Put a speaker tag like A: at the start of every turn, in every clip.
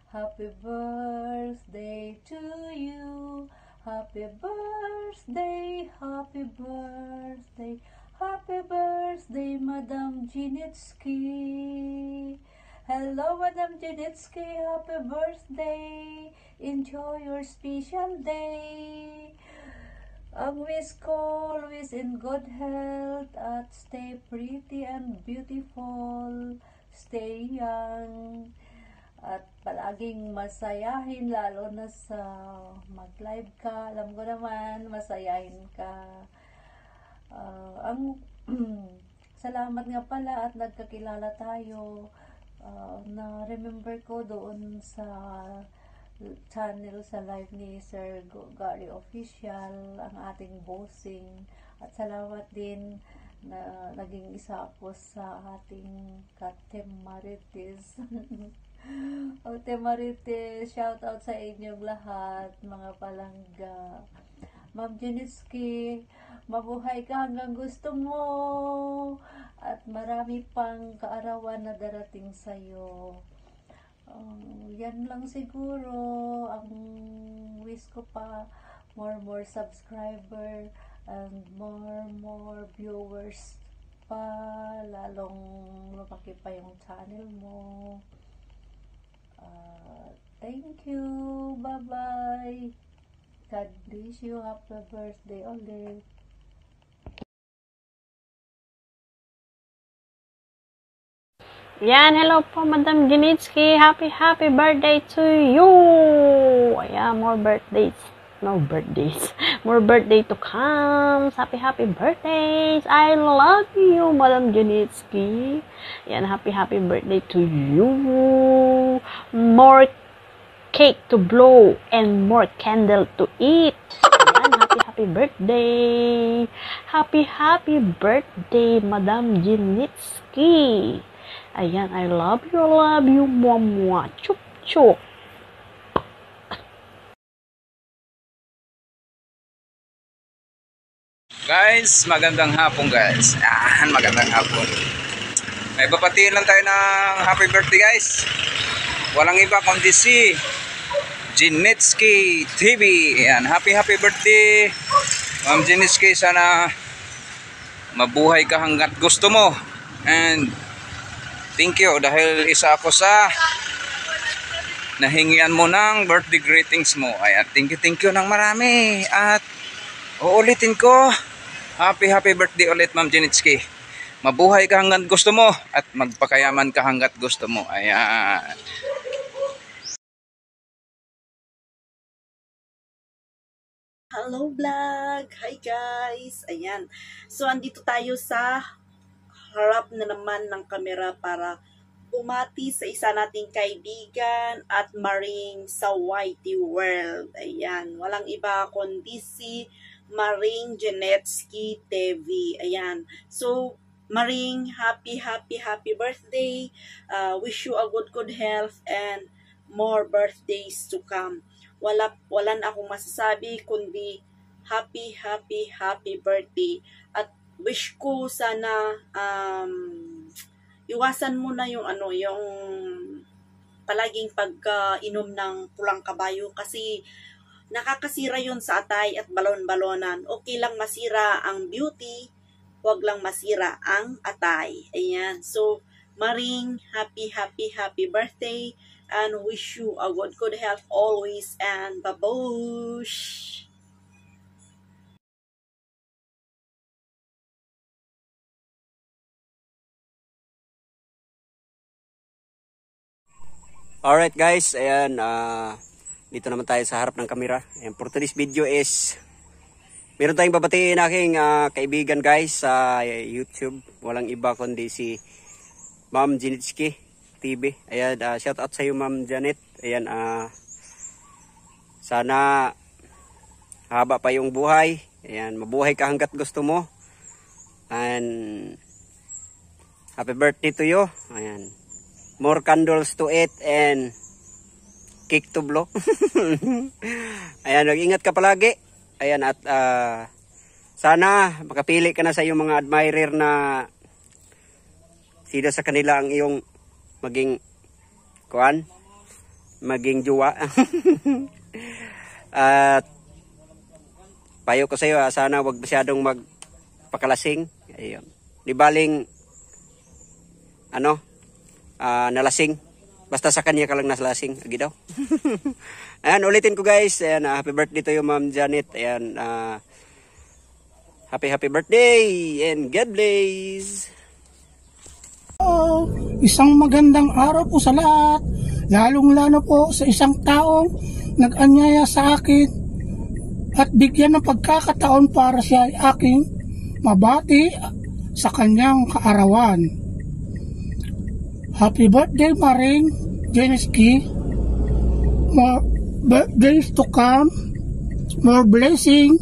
A: Happy birthday to you. Happy birthday, happy birthday, happy birthday, Madam Jinitsky. Hello, Madam Jinitsky, happy birthday. Enjoy your special day. Ang wish ko, always in good health at stay pretty and beautiful. Stay young. At palaging masayahin, lalo na sa mag-live ka. Alam ko naman, masayahin ka. Salamat nga pala at nagkakilala tayo. Na-remember ko doon sa channel sa live ni Sir Gary Official, ang ating bossing. At salamat din na naging isa ako sa ating Kate Marites. Ate Marites, shout out sa inyong lahat, mga palangga. Ma'am Jinitsky, mabuhay ka hanggang gusto mo. At marami pang kaarawan na darating sa'yo. Yan lang siguro. Ang wish ko pa, more subscriber and more viewers pa. Lalong lumaki pa yung channel mo. Thank you. Bye-bye. God bless you. Happy birthday ulit.
B: Yan, hello po, Madam Jinitsky. Happy birthday to you. Ayan, more birthdays. No birthdays. More birthday to come. Happy birthdays. I love you, Madam Jinitsky. Yan, happy birthday to you. More cake to blow and more candle to eat. Ayan, happy birthday. Happy birthday, Madam Jinitsky. Ayan, I love you, mwah, chup, chup.
C: Guys, magandang hapon guys. Magandang hapon. May babatiin lang tayo ng happy birthday guys. Walang iba kundi si Jinitsky TV. Ayan, happy birthday Ma'am Jinitsky. Sana mabuhay ka hanggat gusto mo. And thank you dahil isa ako sa nahingian mo ng birthday greetings mo. Ayan, thank you ng marami. At uulitin ko, happy birthday ulit Ma'am Jinitsky. Mabuhay ka hanggat gusto mo at magpakayaman ka hanggat gusto mo. Ayan.
D: Hello vlog! Hi guys! Ayan. So, andito tayo sa harap na naman ng kamera para bumati sa isa nating kaibigan at maring sa YT World. Ayan. Walang iba kundi si Maring Jinitsky TV. Ayan. So, Maring, happy birthday. Wish you a good health and more birthdays to come. Wala na akong masasabi kundi happy birthday. At wish ko sana iwasan mo na yung yung palaging pagkainom ng pulang kabayo kasi nakakasira yun sa atay at balon-balonan. Okay lang masira ang beauty, wag lang masira ang atay. Ayan. So, Maring, happy birthday and wish you a good health always and babush!
E: Alright guys, ayan, dito naman tayo sa harap ng kamera. Ayan, for today's video is meron tayong babatiin aking kaibigan guys sa YouTube. Walang iba kundi si Ma'am Jinitsky TV. Ayan, shout out sa iyo Ma'am Janet. Ayan, sana haba pa yung buhay. Ayan, mabuhay ka hanggat gusto mo. And happy birthday to you. Ayan. More candles to eat and cake to blow. Ayan, mag-ingat ka palagi. Ayan, at sana makapili ka na sa iyong mga admirer na sino sa kanila ang iyong maging maging jowa. At payo ko sa iyo, sana wag masyadong magpakalasing. Ayun. Di baling nalasing. Basta sa kanya ka lang nalasing. Agi daw. Ayan, ulitin ko guys. Ayan, happy birthday to you, Ma'am Janet. Ayan, happy birthday and God bless.
F: Isang magandang araw po sa lahat, lalong-lalo po sa isang taong nag-anyaya sa akin at bigyan ng pagkakataon para siya ay aking mabati sa kanyang kaarawan. Happy birthday, Maring Jeniski. More birthdays to come, more blessing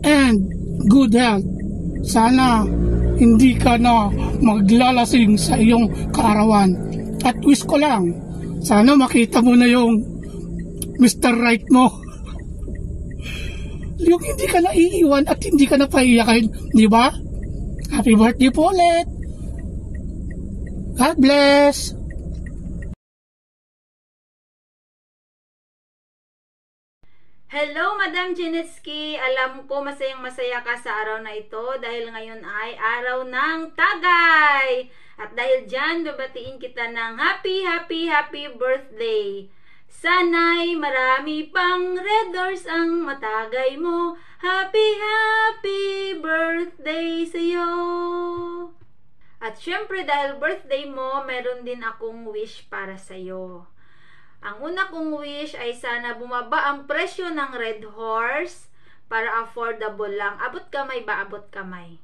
F: and good health. Sana hindi ka na maglalasing sa iyong kaarawan. At wish ko lang, sana makita mo na yung Mr. Right mo. Yung hindi ka na iiwan at hindi ka na paiyakin, di ba? Happy birthday po ulit. God bless.
A: Hello, Madam Jenetsky. Alam ko masayang-masaya ka sa araw na ito dahil ngayon ay araw ng Tagay. At dahil dyan, babatiin kita ng happy birthday. Sana'y marami pang red doors ang matagay mo. Happy birthday sa'yo. At syempre dahil birthday mo, meron din akong wish para sa'yo. Ang una kong wish ay sana bumaba ang presyo ng Red Horse para affordable lang. Abot kamay ba? Abot kamay.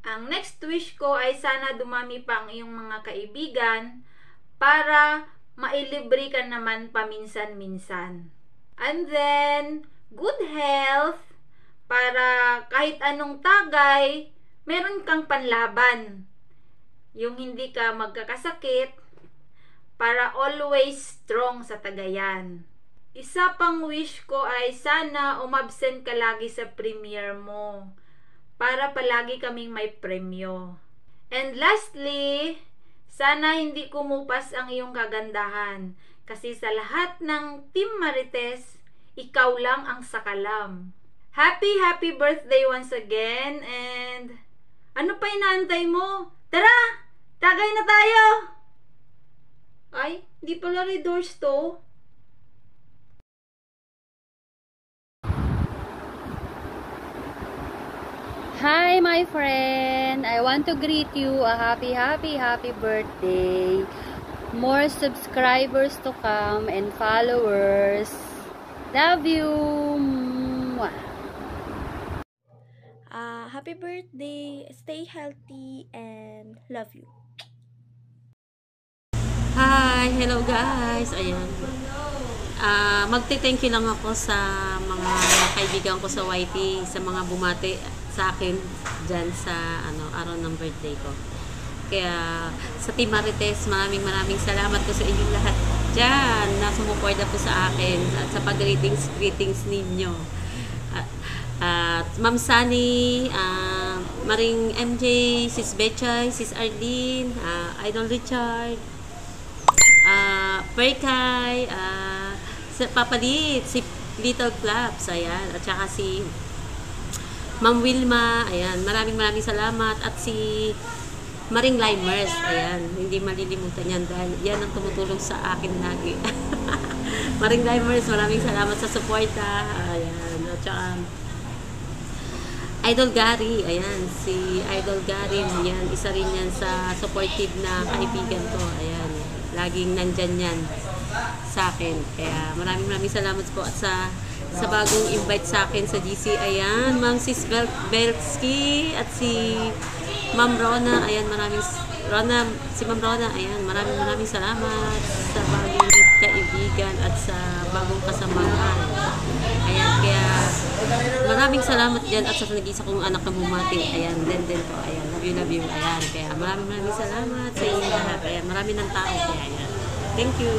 A: Ang next wish ko ay sana dumami pa ang iyong mga kaibigan para mailibre ka naman paminsan-minsan. And then, good health para kahit anong tagay, meron kang panlaban. Yung hindi ka magkakasakit, para always strong sa tagayan. Isa pang wish ko ay sana umabsent ka lagi sa premiere mo para palagi kaming may premyo. And lastly, sana hindi kumupas ang iyong kagandahan kasi sa lahat ng Team Marites, ikaw lang ang sakalam. Happy birthday once again and ano pa inaantay mo? Tara! Tagay na tayo! Ay, di pala red doors to.
G: Hi, my friend. I want to greet you a happy birthday. More subscribers to come and followers. Love you.
H: Happy birthday. Stay healthy and love you.
I: Hi! Hello guys! Ayan. Magte-thank you lang ako sa mga kaibigan ko sa YT, sa mga bumati sa akin dyan sa araw ng birthday ko. Kaya sa Team Marites, maraming salamat po sa inyong lahat dyan na sumuporta po sa akin at sa pag-greetings ninyo. Ma'am Sunny, Maring MJ, Sis Bechay, Sis Arlene, Idol Richard, Perkay, Papalit, si Little Claps, ayan, at saka si Ma'am Wilma, ayan, maraming salamat, at si Maring Limers, ayan, hindi malilimutan yan dahil yan ang tumutulong sa akin lagi. Maring Limers, maraming salamat sa suporta, ayan, at saka Idol Gary, ayan, si Idol Gary, yan, isa rin yan sa supportive na kaibigan ko, ayan, laging nandyan yan sa akin. Kaya maraming salamat po at sa bagong invite sa akin sa GC. Ayan, Ma'am Sis Belski at si Ma'am Rona. Ayan, si Ma'am Rona. Ayan, maraming salamat sa bagong kaibigan at sa bagong kasamahan. Ayan, kaya maraming salamat dyan at sa nag-isa kong anak na bumati. Ayan, din po. Ayan, love you. Ayan, kaya maraming salamat sa inyo lahat. Ayan, marami ng tao. Kaya ayan. Thank you.